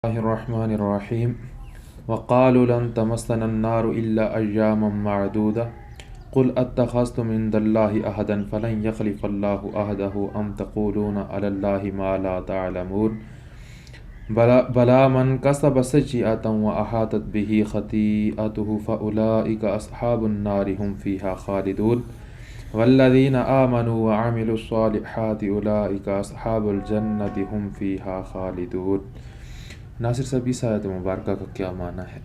الله الرحمن الرحيم وقالوا لن تمسنا النار إلا أياما معدودة قل أتخذتم عند الله عهدا فلن يخلف الله عهده أم تقولون على الله ما لا تعلمون بلى من كسب سيئة وأحاطت به خطيئته فأولئك أصحاب النار هم فيها خالدون والذين آمنوا وعملوا الصالحات أولئك أصحاب الجنة هم فيها خالدون۔ ناصر صاحب اس آیت مبارکہ کا کیا معنی ہے؟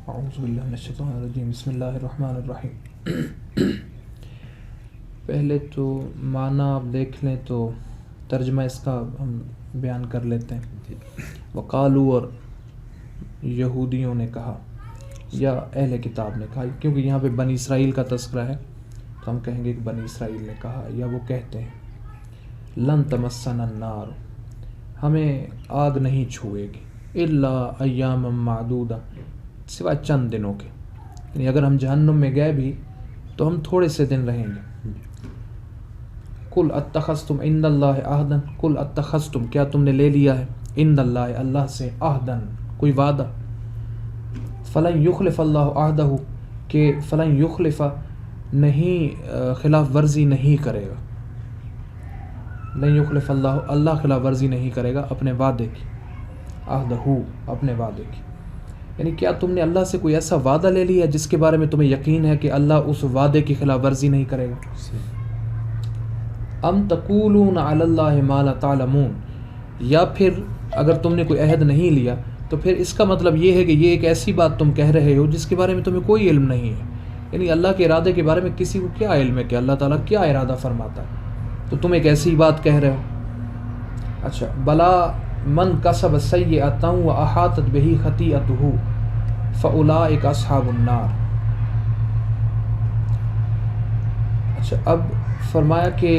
اعوذ باللہ من الشیطان الرجیم، بسم اللہ الرحمن الرحیم۔ پہلے تو معنی آپ دیکھ لیں تو ترجمہ اس کا ہم بیان کر لیتے ہیں۔ وقالو، اور یہودیوں نے کہا یا اہل کتاب نے کہا، کیونکہ یہاں پہ بنی اسرائیل کا تذکرہ ہے تو ہم کہیں گے کہ بنی اسرائیل نے کہا، یا وہ کہتے ہیں لن تمسنا النار، ہمیں آگ نہیں چھوئے گی، الا ایام معدودہ، سوائے چند دنوں کے، یعنی اگر ہم جہنم میں گئے بھی تو ہم تھوڑے سے دن رہیں گے۔ قل اتخذتم عند اللہ عہدا، قل اتخذتم، کیا تم نے لے لیا ہے، عند اللہ، اللہ سے، عہدا، کوئی وعدہ، فلن یخلف اللہ عہدہ، کہ فلن یخلف، نہیں خلاف ورزی نہیں کرے گا، لن یخلف اللہ، اللہ خلاف ورزی نہیں کرے گا اپنے وعدے کی، عہدہ، اپنے وعدے کی، یعنی کیا تم نے اللہ سے کوئی ایسا وعدہ لے لیا جس کے بارے میں تمہیں یقین ہے کہ اللہ اس وعدے کی خلاف ورزی نہیں کرے گا؟ ام تقولون علی اللہ ما لا تعلمون، یا پھر اگر تم نے کوئی عہد نہیں لیا تو پھر اس کا مطلب یہ ہے کہ یہ ایک ایسی بات تم کہہ رہے ہو جس کے بارے میں تمہیں کوئی علم نہیں ہے، یعنی اللہ کے ارادے کے بارے میں کسی کو کیا علم ہے کہ اللہ تعالیٰ کیا ارادہ فرماتا ہے، تو تم ایک ایسی بات کہہ رہے ہو۔ اچھا، بلا من کسب سیئۃ واحاطت بہ خطیئتہ فاولئک اصحاب النار۔ اچھا، اب فرمایا کہ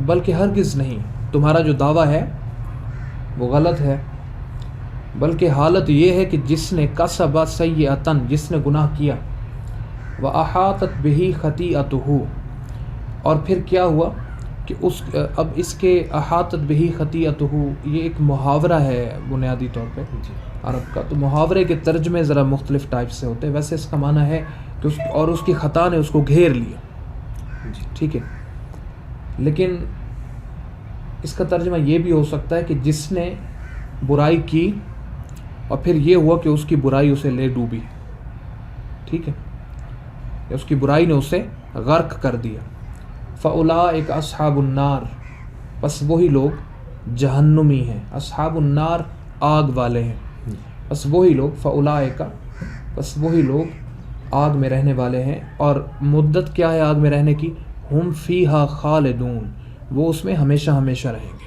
بلکہ ہرگز نہیں، تمہارا جو دعویٰ ہے وہ غلط ہے، بلکہ حالت یہ ہے کہ جس نے کسب سیئۃ، جس نے گناہ کیا، واحاطت بہ خطیئتہ، اور پھر کیا ہوا کہ اب اس کے احاطت بہ خطیئتہ، یہ ایک محاورہ ہے بنیادی طور پہ عرب کا، تو محاورے کے ترجمے ذرا مختلف ٹائپ سے ہوتے ہیں، ویسے اس کا معنی ہے کہ اور اس کی خطا نے اس کو گھیر لیا، ٹھیک ہے، لیکن اس کا ترجمہ یہ بھی ہو سکتا ہے کہ جس نے برائی کی اور پھر یہ ہوا کہ اس کی برائی اسے لے ڈوبی، ٹھیک ہے، یا اس کی برائی نے اسے غرق کر دیا، فاولئک اصحاب النار، پس وہی لوگ جہنمی ہیں، اصحاب النار آگ والے ہیں، پس وہی لوگ، فاولئک، پس وہی لوگ آگ میں رہنے والے ہیں، اور مدت کیا ہے آگ میں رہنے کی، ہم فیہا خالدون، وہ اس میں ہمیشہ ہمیشہ رہیں گے۔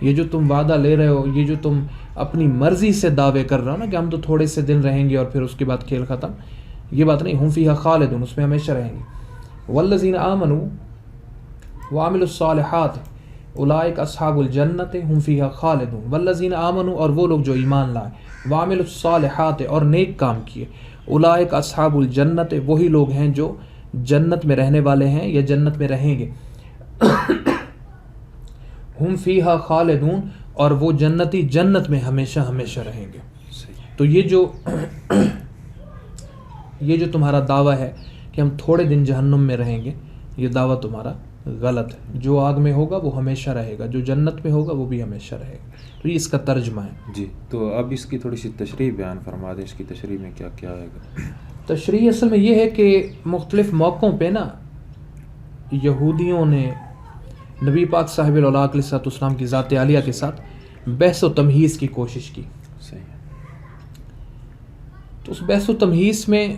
یہ جو تم وعدہ لے رہے ہو، یہ جو تم اپنی مرضی سے دعوے کر رہے ہو نا کہ ہم تو تھوڑے سے دن رہیں گے اور پھر اس کے بعد کھیل ختم، یہ بات نہیں، ہم فیہا خالدون، اس میں ہمیشہ رہیں گے۔ والذین آمنوا وعملوا الصالحات اولئک اصحاب الجنت ہم فیہا خالدون، والذین آمنوا، اور وہ لوگ جو ایمان لائے، وعملوا الصالحات، اور نیک کام کیے، اولئک اصحاب الجنت، وہی لوگ ہیں جو جنت میں رہنے والے ہیں یا جنت میں رہیں گے، ہم فیہا خالدون، اور وہ جنتی جنت میں ہمیشہ ہمیشہ رہیں گے۔ تو یہ جو تمہارا دعویٰ ہے کہ ہم تھوڑے دن جہنم میں رہیں گے، یہ دعویٰ تمہارا غلط ہے، جو آگ میں ہوگا وہ ہمیشہ رہے گا، جو جنت میں ہوگا وہ بھی ہمیشہ رہے گا، تو یہ اس کا ترجمہ ہے۔ جی، تو اب اس کی تھوڑی سی تشریح بیان فرما دیں، اس کی تشریح میں کیا کیا آئے گا؟ تشریح اصل میں یہ ہے کہ مختلف موقعوں پہ نا یہودیوں نے نبی پاک صاحب العلاق علیہ الصلوۃ والسلام کی ذات عالیہ کے ساتھ بحث و تمہیز کی کوشش کی، صحیح، تو اس بحث و تمہیز میں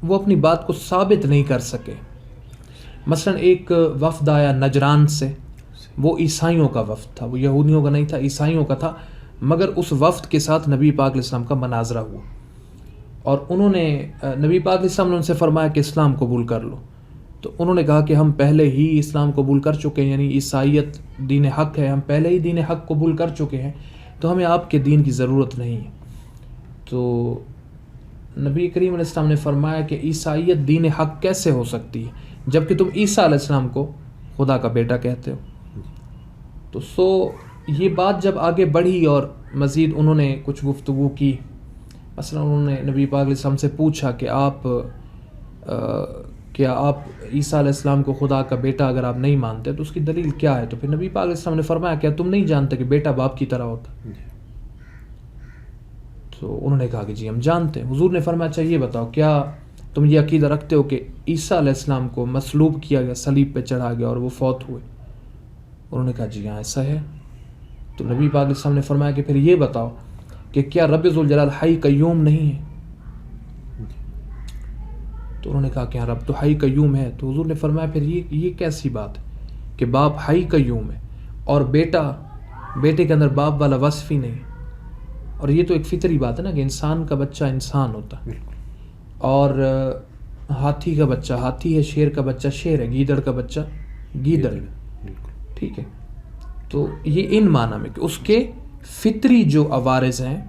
وہ اپنی بات کو ثابت نہیں کر سکے۔ مثلا ایک وفد آیا نجران سے، وہ عیسائیوں کا وفد تھا، وہ یہودیوں کا نہیں تھا، عیسائیوں کا تھا، مگر اس وفد کے ساتھ نبی پاک علیہ السلام کا مناظرہ ہوا، اور انہوں نے نبی پاک علیہ السلام نے ان سے فرمایا کہ اسلام قبول کر لو، تو انہوں نے کہا کہ ہم پہلے ہی اسلام قبول کر چکے ہیں، یعنی عیسائیت دین حق ہے، ہم پہلے ہی دین حق قبول کر چکے ہیں، تو ہمیں آپ کے دین کی ضرورت نہیں ہے۔ تو نبی کریم علیہ السلام نے فرمایا کہ عیسائیت دین حق کیسے ہو سکتی ہے جبکہ تم عیسیٰ علیہ السلام کو خدا کا بیٹا کہتے ہو؟ تو یہ بات جب آگے بڑھی اور مزید انہوں نے کچھ گفتگو کی، مثلا انہوں نے نبی پاک علیہ السلام سے پوچھا کہ کیا آپ عیسیٰ علیہ السلام کو خدا کا بیٹا اگر آپ نہیں مانتے تو اس کی دلیل کیا ہے؟ تو پھر نبی پاک علیہ السلام نے فرمایا کیا تم نہیں جانتے کہ بیٹا باپ کی طرح ہوتا؟ تو انہوں نے کہا کہ جی ہم جانتے ہیں۔ حضور نے فرمایا اچھا یہ بتاؤ کیا تم یہ عقیدہ رکھتے ہو کہ عیسیٰ علیہ السلام کو مصلوب کیا گیا، صلیب پہ چڑھا گیا اور وہ فوت ہوئے؟ انہوں نے کہا جی ہاں ایسا ہے۔ تو نبی پاک علیہ السلام نے فرمایا کہ پھر یہ بتاؤ کہ کیا رب ذوالجلال حی قیوم نہیں ہے؟ تو انہوں نے کہا کہ ہاں رب تو حی قیوم ہے۔ تو حضور نے فرمایا پھر یہ کیسی بات ہے کہ باپ حی قیوم ہے اور بیٹے کے اندر باپ والا وصف ہی نہیں؟ اور یہ تو ایک فطری بات ہے نا کہ انسان کا بچہ انسان ہوتا ہے، اور ہاتھی کا بچہ ہاتھی ہے، شیر کا بچہ شیر ہے، گیدڑ کا بچہ گیدڑ ہے، ٹھیک ہے۔ تو یہ ان معنی میں کہ اس کے فطری جو عوارض ہیں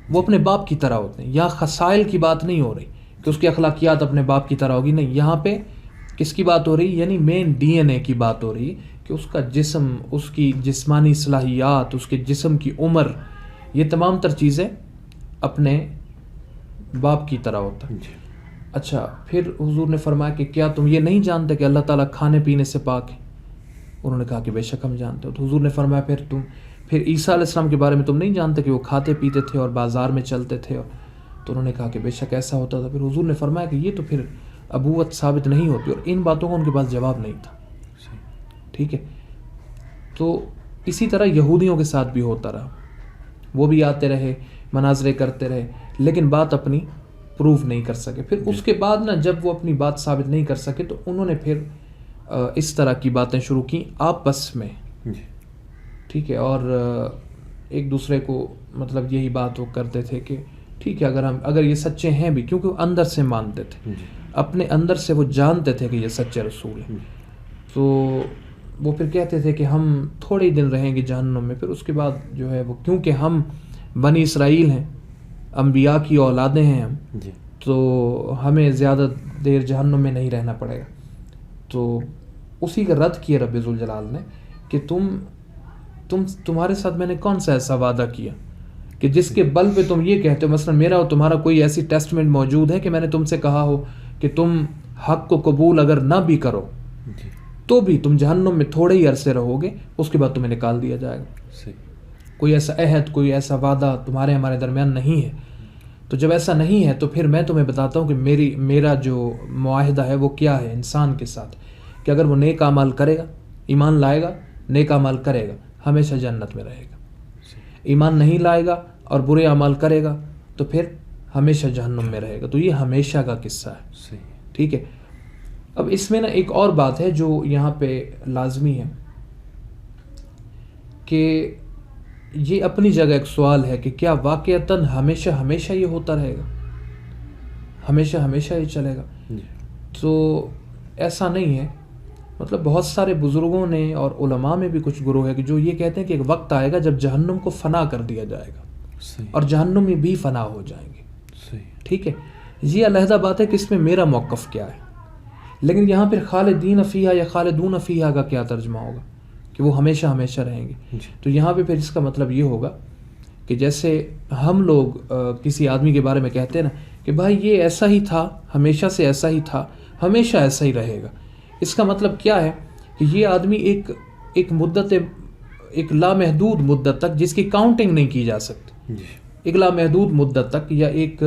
وہ اپنے باپ کی طرح ہوتے ہیں۔ یہاں خصائل کی بات نہیں ہو رہی کہ اس کی اخلاقیات اپنے باپ کی طرح ہوگی، نہیں، یہاں پہ کس کی بات ہو رہی؟ یعنی مین ڈی این اے کی بات ہو رہی ہے کہ اس کا جسم، اس کی جسمانی صلاحیات، اس کے جسم کی عمر، یہ تمام تر چیزیں اپنے باپ کی طرح ہوتا ہے۔ اچھا، پھر حضور نے فرمایا کہ کیا تم یہ نہیں جانتے کہ اللہ تعالیٰ کھانے پینے سے پاک ہے؟ انہوں نے کہا کہ بے شک ہم جانتے ہو۔ تو حضور نے فرمایا پھر عیسیٰ علیہ السلام کے بارے میں تم نہیں جانتے کہ وہ کھاتے پیتے تھے اور بازار میں چلتے تھے؟ تو انہوں نے کہا کہ بے شک ایسا ہوتا تھا۔ پھر حضور نے فرمایا کہ یہ تو پھر ابوت ثابت نہیں ہوتی، اور ان باتوں کا ان کے پاس جواب نہیں تھا، ٹھیک ہے۔ تو اسی طرح یہودیوں کے ساتھ بھی ہوتا رہا، وہ بھی آتے رہے، مناظرے کرتے رہے، لیکن بات اپنی پروف نہیں کر سکے۔ پھر اس کے بعد نا جب وہ اپنی بات ثابت نہیں کر سکے تو انہوں نے پھر اس طرح کی باتیں شروع کی آپس میں، ٹھیک ہے، اور ایک دوسرے کو مطلب یہی بات وہ کرتے تھے کہ ٹھیک ہے اگر یہ سچے ہیں بھی، کیونکہ وہ اندر سے مانتے تھے، اپنے اندر سے وہ جانتے تھے کہ یہ سچے رسول ہیں، تو وہ پھر کہتے تھے کہ ہم تھوڑے دن رہیں گے جہنم میں، پھر اس کے بعد جو ہے وہ کیونکہ ہم بنی اسرائیل ہیں، انبیاء کی اولادیں ہیں ہم، تو ہمیں زیادہ دیر جہنم میں نہیں رہنا پڑے گا۔ تو اسی کا رد کیا رب ذوالجلال نے کہ تمہارے ساتھ میں نے کون سا ایسا وعدہ کیا کہ جس کے بل پہ تم یہ کہتے ہو، مثلا میرا اور تمہارا کوئی ایسی ٹیسٹمنٹ موجود ہے کہ میں نے تم سے کہا ہو کہ تم حق کو قبول اگر نہ بھی کرو تو بھی تم جہنم میں تھوڑے ہی عرصے رہو گے، اس کے بعد تمہیں نکال دیا جائے گا۔ کوئی ایسا عہد، کوئی ایسا وعدہ تمہارے ہمارے درمیان نہیں ہے۔ تو جب ایسا نہیں ہے تو پھر میں تمہیں بتاتا ہوں کہ میرا جو معاہدہ ہے وہ کیا ہے انسان کے ساتھ، کہ اگر وہ نیک اعمال کرے گا، ایمان لائے گا، نیک اعمال کرے گا، ہمیشہ جنت میں رہے گا۔ ایمان نہیں لائے گا اور برے اعمال کرے گا تو پھر ہمیشہ جہنم میں رہے گا۔ تو یہ ہمیشہ کا قصہ ہے، ٹھیک ہے۔ اب اس میں نا ایک اور بات ہے جو یہاں پہ لازمی ہے کہ یہ اپنی جگہ ایک سوال ہے کہ کیا واقعتاً ہمیشہ ہمیشہ یہ ہوتا رہے گا، ہمیشہ ہمیشہ یہ چلے گا؟ تو ایسا نہیں ہے، مطلب بہت سارے بزرگوں نے اور علماء میں بھی کچھ گروہ ہے کہ جو یہ کہتے ہیں کہ ایک وقت آئے گا جب جہنم کو فنا کر دیا جائے گا اور جہنم میں بھی فنا ہو جائیں گے، ٹھیک ہے۔ یہ علیحدہ بات ہے کہ اس میں میرا موقف کیا ہے، لیکن یہاں پھر خالدین فیہا یا خالدون فیہا کا کیا ترجمہ ہوگا کہ وہ ہمیشہ ہمیشہ رہیں گے؟ تو یہاں پہ پھر اس کا مطلب یہ ہوگا کہ جیسے ہم لوگ کسی آدمی کے بارے میں کہتے ہیں نا کہ بھائی یہ ایسا ہی تھا، ہمیشہ سے ایسا ہی تھا، ہمیشہ ایسا ہی رہے گا۔ اس کا مطلب کیا ہے کہ یہ آدمی ایک مدت، ایک لامحدود مدت تک، جس کی کاؤنٹنگ نہیں کی جا سکتی، ایک لامحدود مدت تک یا ایک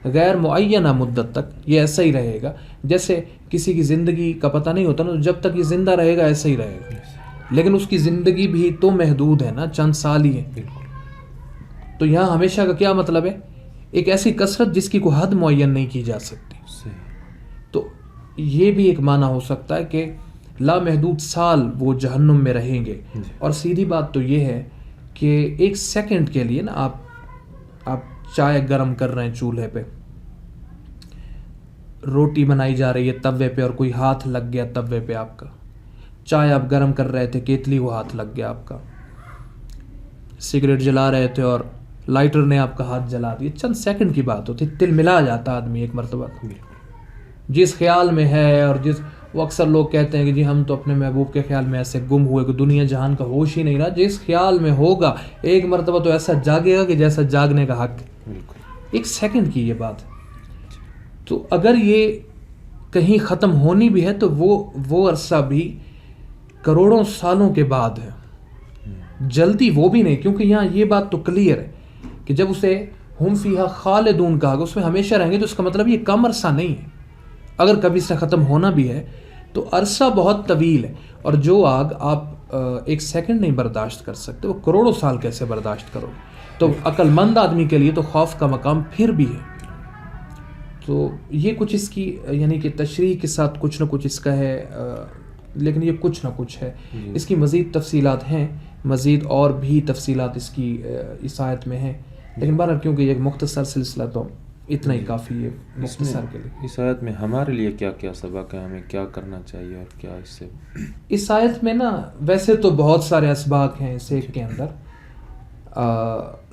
غیر معینہ مدت تک یہ ایسا ہی رہے گا۔ جیسے کسی کی زندگی کا پتہ نہیں ہوتا نا، جب تک یہ زندہ رہے گا ایسا ہی رہے گا، لیکن اس کی زندگی بھی تو محدود ہے نا، چند سال ہی ہے۔ تو یہاں ہمیشہ کا کیا مطلب ہے؟ ایک ایسی کثرت جس کی کوئی حد معین نہیں کی جا سکتی۔ تو یہ بھی ایک معنی ہو سکتا ہے کہ لامحدود سال وہ جہنم میں رہیں گے۔ اور سیدھی بات تو یہ ہے کہ ایک سیکنڈ کے لیے نا آپ چائے گرم کر رہے ہیں چولہے پہ، روٹی بنائی جا رہی ہے توے پہ اور کوئی ہاتھ لگ گیا توے پہ آپ کا، چائے آپ گرم کر رہے تھے، کیتلی وہ ہاتھ لگ گیا آپ کا، سگریٹ جلا رہے تھے اور لائٹر نے آپ کا ہاتھ جلا دیا، چند سیکنڈ کی بات ہوتی، تل ملا جاتا آدمی ایک مرتبہ، جس خیال میں ہے اور وہ اکثر لوگ کہتے ہیں کہ جی ہم تو اپنے محبوب کے خیال میں ایسے گم ہوئے کہ دنیا جہان کا ہوش ہی نہیں رہا. جس خیال میں ہوگا ایک مرتبہ تو ایسا جاگے گا کہ جیسا جاگنے کا حق. ایک سیکنڈ کی یہ بات ہے. تو اگر یہ کہیں ختم ہونی بھی ہے تو وہ عرصہ بھی کروڑوں سالوں کے بعد ہے, جلدی وہ بھی نہیں, کیونکہ یہاں یہ بات تو کلیئر ہے کہ جب اسے ہم فیہا خالدون کہا گا, اس میں ہمیشہ رہیں گے, تو اس کا مطلب یہ کم عرصہ نہیں ہے. اگر کبھی اس نے ختم ہونا بھی ہے تو عرصہ بہت طویل ہے, اور جو آگ آپ ایک سیکنڈ نہیں برداشت کر سکتے وہ کروڑوں سال کیسے برداشت کرو. تو عقل مند آدمی کے لیے تو خوف کا مقام پھر بھی ہے. تو یہ کچھ اس کی یعنی کہ تشریح کے ساتھ کچھ نہ کچھ اس کا ہے, لیکن یہ کچھ نہ کچھ ہے. اس کی مزید تفصیلات ہیں, مزید اور بھی تفصیلات اس کی اس آیت میں ہیں, لیکن بہرحال کیونکہ یہ ایک مختصر سلسلہ تو اتنا ہی کافی ہے مختصر کے لیے. اس آیت میں ہمارے لیے کیا کیا سبق ہے, ہمیں کیا کرنا چاہیے اور کیا اس سے؟ اس آیت میں نا ویسے تو بہت سارے اسباق ہیں اس ایک کے اندر,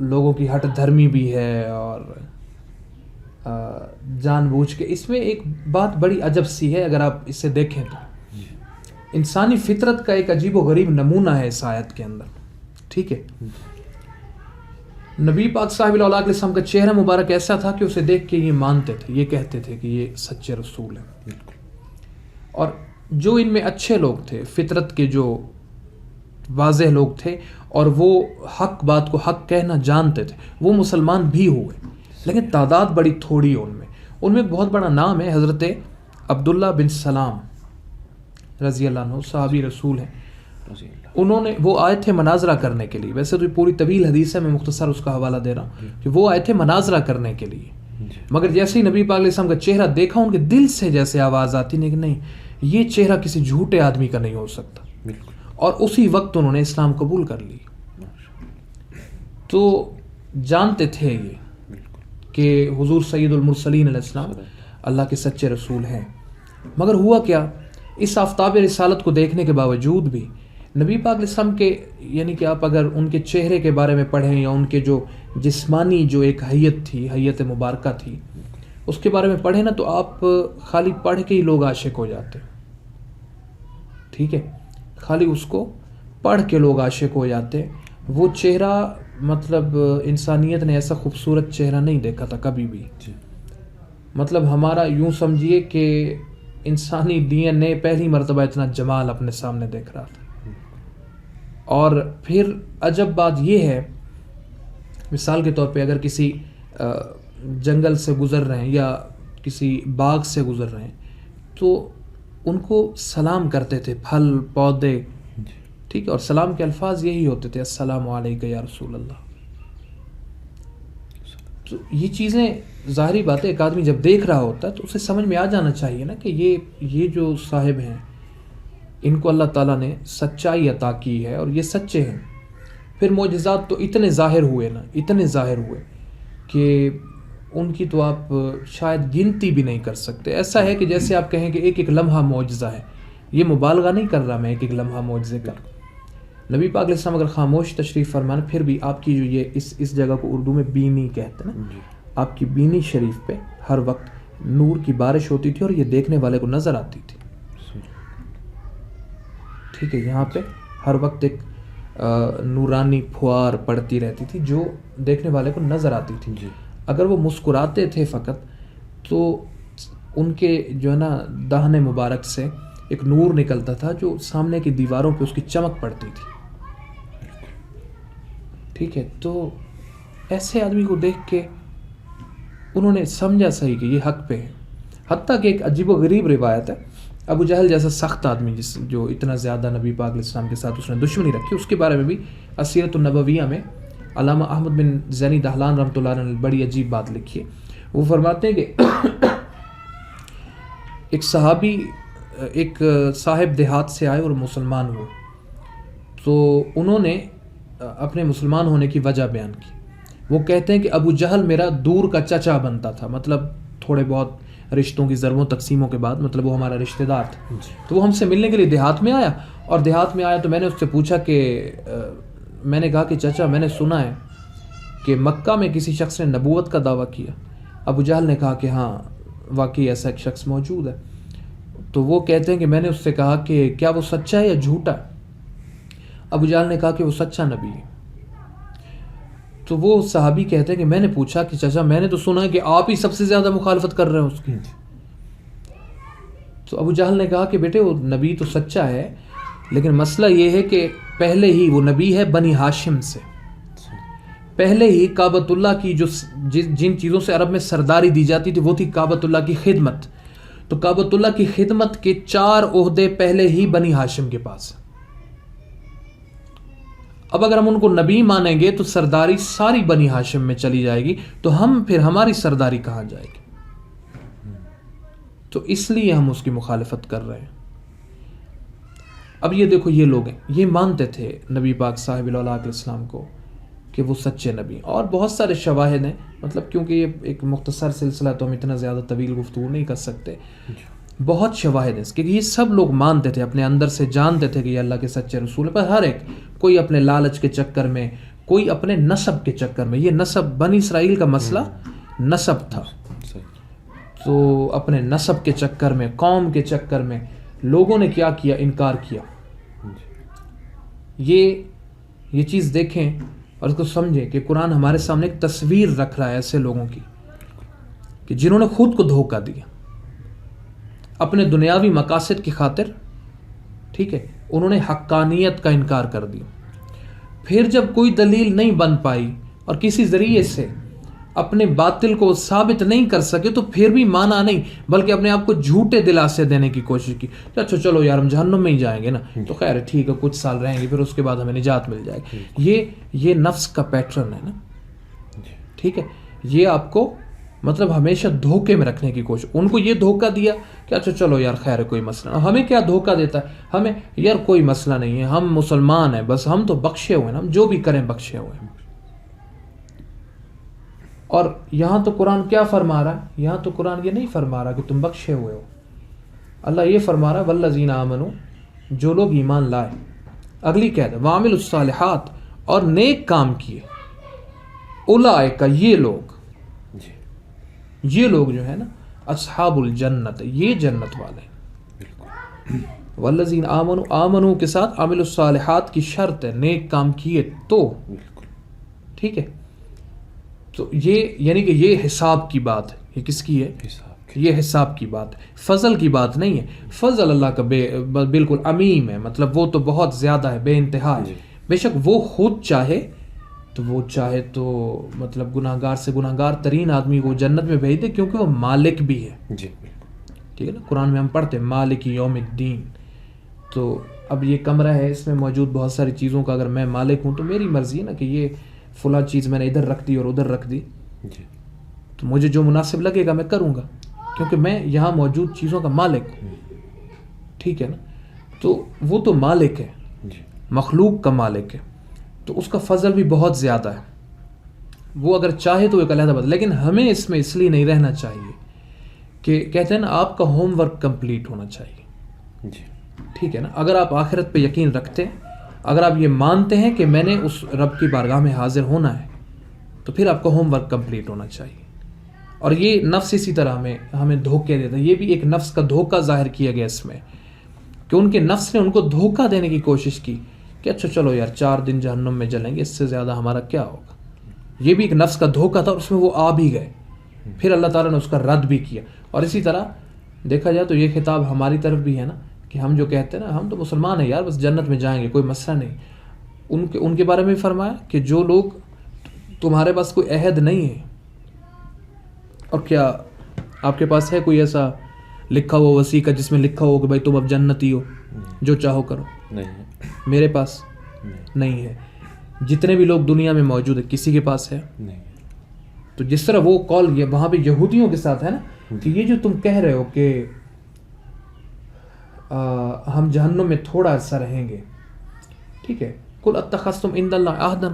لوگوں کی ہٹ دھرمی بھی ہے اور جان بوجھ کے. اس میں ایک بات بڑی عجب سی ہے اگر آپ اسے دیکھیں تو, انسانی فطرت کا ایک عجیب و غریب نمونہ ہے اس آیت کے اندر. ٹھیک ہے, نبی پاک صاحب علیہ السلام کا چہرہ مبارک ایسا تھا کہ اسے دیکھ کے یہ مانتے تھے, یہ کہتے تھے کہ یہ سچے رسول ہیں. اور جو ان میں اچھے لوگ تھے, فطرت کے جو واضح لوگ تھے اور وہ حق بات کو حق کہنا جانتے تھے, وہ مسلمان بھی ہوئے, لیکن تعداد بڑی تھوڑی ہے ان میں. ان میں ایک بہت بڑا نام ہے حضرت عبداللہ بن سلام رضی اللہ عنہ, صحابی رسول ہیں. انہوں نے وہ آئے تھے مناظرہ کرنے کے لیے. ویسے تو یہ پوری طویل حدیث ہے, میں مختصر اس کا حوالہ دے رہا ہوں کہ وہ آئے تھے مناظرہ کرنے کے لیے, مگر جیسے ہی نبی پاک علیہ السلام کا چہرہ دیکھا ان کے دل سے جیسے آواز آتی نہیں کہ نہیں یہ چہرہ کسی جھوٹے آدمی کا نہیں ہو سکتا, اور اسی وقت انہوں نے اسلام قبول کر لی. تو جانتے تھے یہ کہ حضور سید المرسلین علیہ السلام اللہ کے سچے رسول ہیں. مگر ہوا کیا, اس آفتاب رسالت کو دیکھنے کے باوجود بھی نبی پاک علیہ السلام کے یعنی کہ آپ اگر ان کے چہرے کے بارے میں پڑھیں یا ان کے جو جسمانی جو ایک حیت تھی, حیت مبارکہ تھی, اس کے بارے میں پڑھیں نا تو آپ خالی پڑھ کے ہی لوگ عاشق ہو جاتے. ٹھیک ہے, خالی اس کو پڑھ کے لوگ عاشق ہو جاتے. وہ چہرہ مطلب انسانیت نے ایسا خوبصورت چہرہ نہیں دیکھا تھا کبھی بھی. مطلب ہمارا یوں سمجھیے کہ انسانی ڈی این اے پہلی مرتبہ اتنا جمال اپنے سامنے دیکھ رہا تھا. اور پھر عجب بات یہ ہے, مثال کے طور پہ اگر کسی جنگل سے گزر رہے ہیں یا کسی باغ سے گزر رہے ہیں تو ان کو سلام کرتے تھے, پھل پودے. ٹھیک ہے, اور سلام کے الفاظ یہی ہوتے تھے, السلام علیکم یا رسول اللہ. تو یہ چیزیں ظاہری بات ہے, ایک آدمی جب دیکھ رہا ہوتا ہے تو اسے سمجھ میں آ جانا چاہیے نا کہ یہ جو صاحب ہیں ان کو اللہ تعالیٰ نے سچائی عطا کی ہے اور یہ سچے ہیں. پھر معجزات تو اتنے ظاہر ہوئے نا, اتنے ظاہر ہوئے کہ ان کی تو آپ شاید گنتی بھی نہیں کر سکتے. ایسا ہے کہ جیسے آپ کہیں کہ ایک ایک لمحہ معجزہ ہے. یہ مبالغہ نہیں کر رہا میں ایک ایک لمحہ معجزے کا. نبی پاک علیہ السلام اگر خاموش تشریف فرمانا, پھر بھی آپ کی جو یہ اس جگہ کو اردو میں بینی کہتے ہیں نا, آپ کی بینی شریف پہ ہر وقت نور کی بارش ہوتی تھی اور یہ دیکھنے والے کو نظر آتی تھی. ٹھیک ہے, یہاں پہ ہر وقت ایک نورانی پھوار پڑتی رہتی تھی جو دیکھنے والے کو نظر آتی تھی. اگر وہ مسکراتے تھے فقط تو ان کے جو ہے نا دہنے مبارک سے ایک نور نکلتا تھا جو سامنے کی دیواروں پہ اس کی چمک پڑتی تھی. ٹھیک ہے, تو ایسے آدمی کو دیکھ کے انہوں نے سمجھا صحیح کہ یہ حق پہ ہے. حتیٰ کہ ایک عجیب و غریب روایت ہے, ابو جہل جیسا سخت آدمی جو اتنا زیادہ نبی پاک علیہ السلام کے ساتھ اس نے دشمنی رکھی, اس کے بارے میں بھی اسیرۃ النبویہ میں علامہ احمد بن زینی دہلان رحمۃ اللہ علیہ نے بڑی عجیب بات لکھی ہے. وہ فرماتے ہیں کہ ایک صحابی ایک صاحب دیہات سے آئے اور مسلمان ہوئے, تو انہوں نے اپنے مسلمان ہونے کی وجہ بیان کی. وہ کہتے ہیں کہ ابو جہل میرا دور کا چچا بنتا تھا, مطلب تھوڑے بہت رشتوں کی ضربوں تقسیموں کے بعد, مطلب وہ ہمارا رشتہ دار تھا. تو وہ ہم سے ملنے کے لیے دیہات میں آیا, اور دیہات میں آیا تو میں نے اس سے پوچھا کہ میں نے کہا کہ چچا میں نے سنا ہے کہ مکہ میں کسی شخص نے نبوت کا دعویٰ کیا. ابو جہل نے کہا کہ ہاں واقعی ایسا ایک شخص موجود ہے. تو وہ کہتے ہیں کہ میں نے اس سے کہا کہ کیا وہ سچا ہے یا جھوٹا؟ ابو جہل نے کہا کہ وہ سچا نبی ہے۔ تو وہ صحابی کہتے ہیں کہ میں نے پوچھا کہ چچا میں نے تو سنا ہے کہ آپ ہی سب سے زیادہ مخالفت کر رہے ہیں اس کی۔ تو ابو جہل نے کہا کہ بیٹے وہ نبی تو سچا ہے، لیکن مسئلہ یہ ہے کہ پہلے ہی وہ نبی ہے بنی ہاشم سے، پہلے ہی کعبۃ اللہ کی جن چیزوں سے عرب میں سرداری دی جاتی تھی وہ تھی کعبۃ اللہ کی خدمت، تو کعبۃ اللہ کی خدمت کے 4 عہدے پہلے ہی بنی ہاشم کے پاس ہیں۔ اب اگر ہم ان کو نبی مانیں گے تو سرداری ساری بنی ہاشم میں چلی جائے گی، تو پھر ہماری سرداری کہاں جائے گی؟ تو اس لیے ہم اس کی مخالفت کر رہے ہیں۔ اب یہ دیکھو، یہ لوگ ہیں، یہ مانتے تھے نبی پاک صاحب العلیٰ علیہ السلام کو کہ وہ سچے نبی، اور بہت سارے شواہد ہیں، مطلب کیونکہ یہ ایک مختصر سلسلہ تو ہم اتنا زیادہ طویل گفتگو نہیں کر سکتے، بہت شواہد ہیں، کیونکہ یہ سب لوگ مانتے تھے، اپنے اندر سے جانتے تھے کہ یہ اللہ کے سچے رسول ہیں، پر ہر ایک، کوئی اپنے لالچ کے چکر میں، کوئی اپنے نسب کے چکر میں، یہ نسب بنی اسرائیل کا مسئلہ نسب تھا، تو اپنے نسب کے چکر میں، قوم کے چکر میں لوگوں نے کیا کیا؟ انکار کیا۔ یہ چیز دیکھیں اور اس کو سمجھیں کہ قرآن ہمارے سامنے ایک تصویر رکھ رہا ہے ایسے لوگوں کی کہ جنہوں نے خود کو دھوکہ دیا اپنے دنیاوی مقاصد کی خاطر، ٹھیک ہے، انہوں نے حقانیت کا انکار کر دیا، پھر جب کوئی دلیل نہیں بن پائی اور کسی ذریعے سے اپنے باطل کو ثابت نہیں کر سکے تو پھر بھی مانا نہیں، بلکہ اپنے آپ کو جھوٹے دلاسے دینے کی کوشش کی، اچھا چلو یار ہم جہنم میں ہی جائیں گے نا، تو خیر ٹھیک ہے کچھ سال رہیں گے پھر اس کے بعد ہمیں نجات مل جائے گی۔ یہ نفس کا پیٹرن ہے نا، ٹھیک ہے، یہ آپ کو مطلب ہمیشہ دھوکے میں رکھنے کی کوشش۔ ان کو یہ دھوکہ دیا کہ اچھا چلو یار خیر ہے کوئی مسئلہ نہیں، ہمیں کیا دھوکہ دیتا ہے، ہمیں یار کوئی مسئلہ نہیں ہے، ہم مسلمان ہیں بس، ہم تو بخشے ہوئے ہیں، ہم جو بھی کریں بخشے ہوئے ہیں۔ اور یہاں تو قرآن کیا فرما رہا ہے؟ یہاں تو قرآن یہ نہیں فرما رہا کہ تم بخشے ہوئے ہو، اللہ یہ فرما رہا ہے والذین آمنوا، جو لوگ ایمان لائے، اگلی قید ہے وعملوا الصالحات، اور نیک کام کیے، اولئک، یہ لوگ جو ہے نا اصحاب الجنت، یہ جنت والے ہیں۔ والذین آمنوا کے ساتھ عملوا الصالحات کی شرط ہے، نیک کام کیے تو، ٹھیک ہے، تو یہ یعنی کہ یہ حساب کی بات ہے، یہ کس کی ہے؟ یہ حساب کی بات ہے، فضل کی بات نہیں ہے۔ فضل اللہ کا بالکل عمیم ہے، مطلب وہ تو بہت زیادہ ہے، بے انتہا ہے، بے شک وہ خود چاہے تو مطلب گناہگار سے گناہگار ترین آدمی کو جنت میں بھیج دے، کیونکہ وہ مالک بھی ہے، ٹھیک ہے نا، قرآن میں ہم پڑھتے ہیں مالک یوم الدین۔ تو اب یہ کمرہ ہے، اس میں موجود بہت ساری چیزوں کا اگر میں مالک ہوں تو میری مرضی ہے نا کہ یہ فلاں چیز میں نے ادھر رکھ دی اور ادھر رکھ دی، تو مجھے جو مناسب لگے گا میں کروں گا، کیونکہ میں یہاں موجود چیزوں کا مالک ہوں، ٹھیک ہے نا، تو وہ تو مالک ہے، مخلوق کا مالک ہے، تو اس کا فضل بھی بہت زیادہ ہے، وہ اگر چاہے تو ایک علیحدہ بات، لیکن ہمیں اس میں اس لیے نہیں رہنا چاہیے کہ کہتے ہیں نا آپ کا ہوم ورک کمپلیٹ ہونا چاہیے، ٹھیک ہے نا، اگر آپ آخرت پہ یقین رکھتے ہیں، اگر آپ یہ مانتے ہیں کہ میں نے اس رب کی بارگاہ میں حاضر ہونا ہے، تو پھر آپ کا ہوم ورک کمپلیٹ ہونا چاہیے۔ اور یہ نفس اسی طرح ہمیں دھوکے دیتا ہے، یہ بھی ایک نفس کا دھوکہ ظاہر کیا گیا اس میں، کہ ان کے نفس نے ان کو دھوکہ دینے کی کوشش کی کہ اچھا چلو یار 4 دن جہنم میں جلیں گے، اس سے زیادہ ہمارا کیا ہوگا۔ یہ بھی ایک نفس کا دھوکہ تھا اور اس میں وہ آ بھی گئے، پھر اللہ تعالیٰ نے اس کا رد بھی کیا۔ اور اسی طرح دیکھا جائے تو یہ خطاب ہماری طرف بھی ہے نا، کہ ہم جو کہتے ہیں نا ہم تو مسلمان ہیں یار بس جنت میں جائیں گے کوئی مسئلہ نہیں، ان کے بارے میں فرمایا کہ جو لوگ تمہارے پاس کوئی عہد نہیں ہے، اور کیا آپ کے پاس ہے کوئی ایسا لکھا ہوا وثیقہ جس میں لکھا ہو کہ بھائی تم اب جنتی ہو، جو چاہو کرو؟ نہیں، میرے پاس نہیں ہے، جتنے بھی لوگ دنیا میں موجود ہیں کسی کے پاس ہے نہیں۔ تو جس طرح وہ قول یہ وہاں پہ یہودیوں کے ساتھ ہے نا کہ یہ جو تم کہہ رہے ہو کہ ہم جہنم میں تھوڑا عرصہ رہیں گے، ٹھیک ہے، قل اتخذتم عند اللہ عہدا،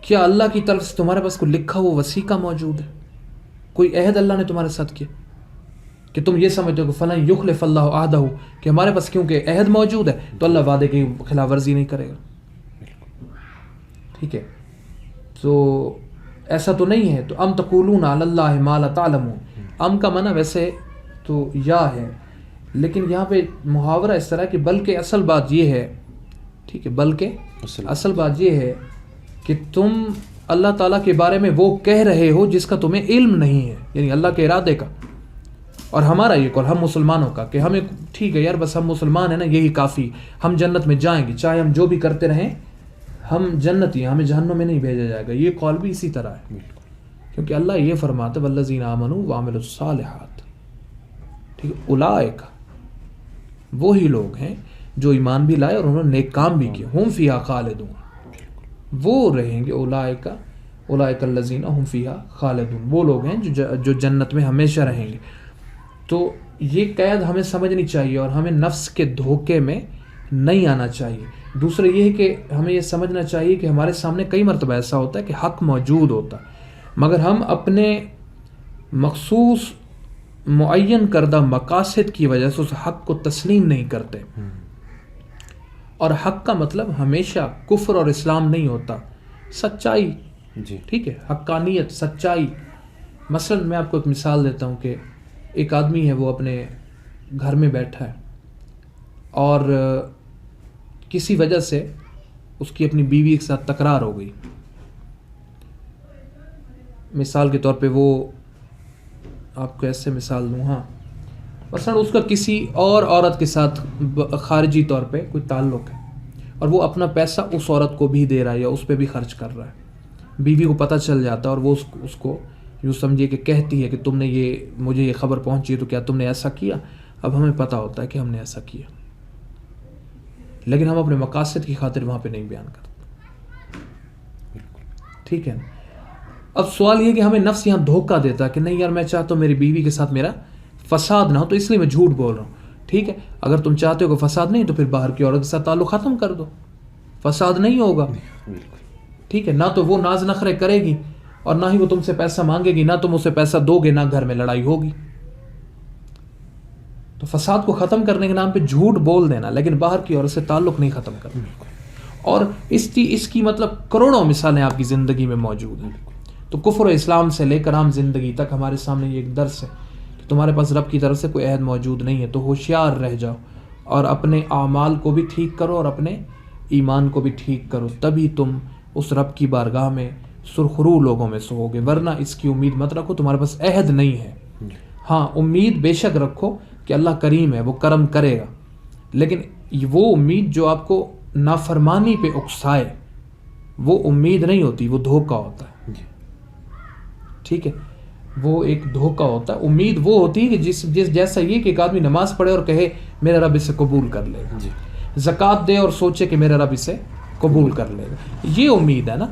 کیا اللہ کی طرف سے تمہارے پاس کوئی لکھا ہوا وثیقہ موجود ہے، کوئی عہد اللہ نے تمہارے ساتھ کیا کہ تم یہ سمجھتے ہو کہ فلاں یخلف اللہ عہدہ، کہ ہمارے پاس کیونکہ عہد موجود ہے تو اللہ وعدے کی خلاف ورزی نہیں کرے گا، ٹھیک ہے، تو ایسا تو نہیں ہے۔ تو ام تقولون علی اللہ ما لا تعلمون، ام کا معنی ویسے تو یا ہے لیکن یہاں پہ محاورہ اس طرح کہ بلکہ اصل بات یہ ہے، ٹھیک ہے، بلکہ اصل بات یہ ہے کہ تم اللہ تعالیٰ کے بارے میں وہ کہہ رہے ہو جس کا تمہیں علم نہیں ہے، یعنی اللہ کے ارادے کا، اور ہمارا یہ قول ہم مسلمانوں کا کہ ہمیں ٹھیک ہے یار بس ہم مسلمان ہیں نا، یہی کافی، ہم جنت میں جائیں گے، چاہے ہم جو بھی کرتے رہیں ہم جنتی ہیں، ہمیں جہنم میں نہیں بھیجا جائے گا. یہ قول بھی اسی طرح ہے، کیونکہ اللہ یہ فرماتا ہے والذین آمنوا وعملوا الصالحات، ٹھیک ہے، اولئک وہی لوگ ہیں جو ایمان بھی لائے اور انہوں نے نیک کام بھی کیے، ہم فیہا خالدون، وہ رہیں گے، اولئک الذین ہم فیہا خالدون، وہ لوگ ہیں جو جنت میں ہمیشہ رہیں گے. تو یہ قید ہمیں سمجھنی چاہیے اور ہمیں نفس کے دھوکے میں نہیں آنا چاہیے. دوسرا یہ ہے کہ ہمیں یہ سمجھنا چاہیے کہ ہمارے سامنے کئی مرتبہ ایسا ہوتا ہے کہ حق موجود ہوتا ہے، مگر ہم اپنے مخصوص معین کردہ مقاصد کی وجہ سے اس حق کو تسلیم نہیں کرتے. اور حق کا مطلب ہمیشہ کفر اور اسلام نہیں ہوتا، سچائی، ٹھیک ہے، حقانیت، سچائی. مثلا میں آپ کو ایک مثال دیتا ہوں کہ ایک آدمی ہے، وہ اپنے گھر میں بیٹھا ہے اور کسی وجہ سے اس کی اپنی بیوی کے ساتھ تکرار ہو گئی. مثال کے طور پہ وہ آپ کو ایسے مثال دوں، ہاں مثلا اس کا کسی اور عورت کے ساتھ خارجی طور پہ کوئی تعلق ہے اور وہ اپنا پیسہ اس عورت کو بھی دے رہا ہے یا اس پہ بھی خرچ کر رہا ہے. بیوی کو پتہ چل جاتا ہے اور وہ اس کو یوں سمجھیے کہ کہتی ہے کہ تم نے مجھے یہ خبر پہنچی ہے تو کیا تم نے ایسا کیا. اب ہمیں پتہ ہوتا ہے کہ ہم نے ایسا کیا، لیکن ہم اپنے مقاصد کی خاطر وہاں پہ نہیں بیان کرتے، ٹھیک ہے. اب سوال یہ کہ ہمیں نفس یہاں دھوکہ دیتا ہے کہ نہیں یار میں چاہتا ہوں میری بیوی کے ساتھ میرا فساد نہ ہو تو اس لیے میں جھوٹ بول رہا ہوں. ٹھیک ہے، اگر تم چاہتے ہو کہ فساد نہیں تو پھر باہر کی عورت کے ساتھ تعلق ختم کر دو، فساد نہیں ہوگا. ٹھیک ہے، نہ تو وہ ناز نخرے کرے گی اور نہ ہی وہ تم سے پیسہ مانگے گی، نہ تم اسے پیسہ دو گے، نہ گھر میں لڑائی ہوگی. تو فساد کو ختم کرنے کے نام پہ جھوٹ بول دینا لیکن باہر کی عورت سے تعلق نہیں ختم کرنا. اور اس کی مطلب کروڑوں مثالیں آپ کی زندگی میں موجود ہیں. تو کفر و اسلام سے لے کر عام زندگی تک ہمارے سامنے یہ ایک درس ہے کہ تمہارے پاس رب کی طرف سے کوئی عہد موجود نہیں ہے، تو ہوشیار رہ جاؤ اور اپنے اعمال کو بھی ٹھیک کرو اور اپنے ایمان کو بھی ٹھیک کرو، تبھی تم اس رب کی بارگاہ میں سرخرو لوگوں میں سے ہوگے. ورنہ اس کی امید مت رکھو، تمہارے پاس عہد نہیں ہے. ہاں امید بے شک رکھو کہ اللہ کریم ہے، وہ کرم کرے گا، لیکن وہ امید جو آپ کو نافرمانی پہ اکسائے وہ امید نہیں ہوتی، وہ دھوکہ ہوتا ہے. ٹھیک ہے، وہ ایک دھوکہ ہوتا ہے. امید وہ ہوتی ہے کہ جیسا یہ کہ ایک آدمی نماز پڑھے اور کہے میرا رب اسے قبول کر لے گا، زکوٰۃ دے اور سوچے کہ میرا رب اسے قبول کر لے گا. یہ امید ہے نا،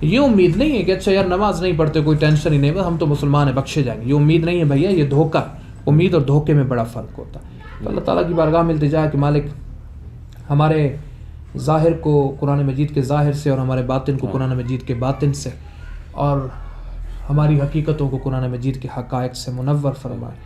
یہ امید نہیں ہے کہ اچھا یار نماز نہیں پڑھتے کوئی ٹینشن ہی نہیں، ہم تو مسلمان ہیں بخشے جائیں گے. یہ امید نہیں ہے بھیا، یہ دھوکہ ہے. امید اور دھوکے میں بڑا فرق ہوتا ہے. تو اللہ تعالیٰ کی بارگاہ میں التجا ہے کہ مالک ہمارے ظاہر کو قرآن مجید کے ظاہر سے اور ہمارے باطن کو قرآن مجید کے باطن سے اور ہماری حقیقتوں کو قرآن مجید کے حقائق سے منور فرمائے.